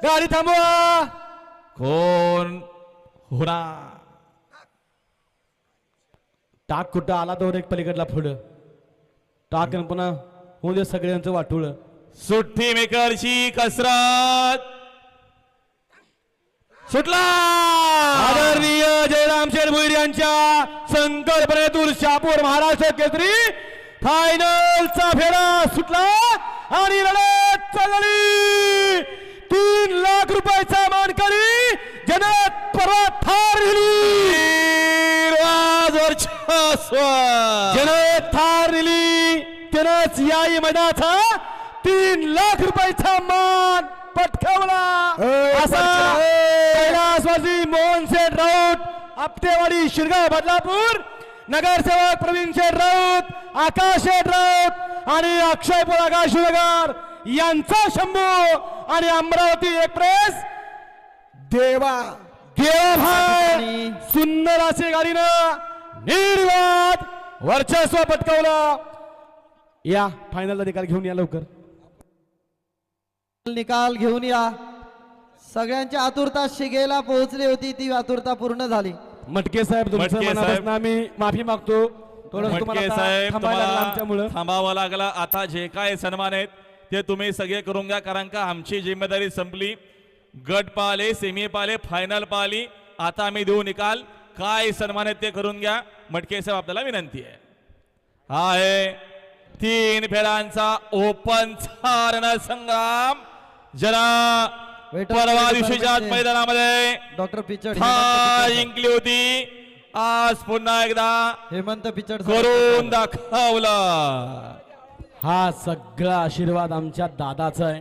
गाडी थांबवा. कोण होना टाक कुठं आला तो एक पलीकडला पुढं टाक पुन्हा होऊ दे सगळ्यांचं वाटुळ. सुट्टी मेकरची कसरत सुटला. आदरणीय जयराम शेठ भुईर यांच्या संकल्पनेतून शापूर महाराष्ट्र केसरी फायनलचा फेरा सुटला आणि लढत चालली. 3 लाख रुपयाचा मानकरी जनत पर्वत थार दिली. जनत थार दिली त्यानंच याही मैदानाचा 3 लाख रुपयाचा मान पटकावला. असा कैलासवासी मोहन शेठ राऊत आपटेवाडी शिरगाव बदलापूर, नगरसेवक प्रवीण शेठ राऊत, आकाश शेठ राऊत आणि अक्षयपूर आकाशनगर यांचा शंभू आणि अमरावती एक्सप्रेस देवा देवाभाई सुंदर असे गाडीनं निर्वाद वर्चस्व पटकावलं. या फायनलचा निकाल घेऊन या लवकर. निकाल घेऊन या. सगळ्यांची आतुरता शिगेला पोहोचली होती, ती आतुरता पूर्ण झाली. मटके साहेब तुमचं मटके मनापासून आम्ही माफी मागतो. थोडं मटके तुम्हाला साहेब थांबायला लागलं तुम्हाला आमच्यामुळं. थांबावं लागला. आता जे काय सन्मान आहेत ते तुम्ही सगळे करून घ्या, कारण का आमची जिम्मेदारी संपली. गट पाहिले, सेमी पाहिले, फायनल पाहिली. आता आम्ही देऊ निकाल. काय सन्मान आहेत ते करून घ्या. मटके साहेब आपल्याला विनंती आहे. हा आहे 3 फेऱ्यांचा ओपनचा रणसंग्राम. जरा परवा दिवशीच्या मैदानामध्ये डॉक्टर पिचड जिंकली होती. आज पुन्हा एकदा हेमंत पिचड करून दाखवला. हा सगळा आशीर्वाद आमच्या दादाचा आहे.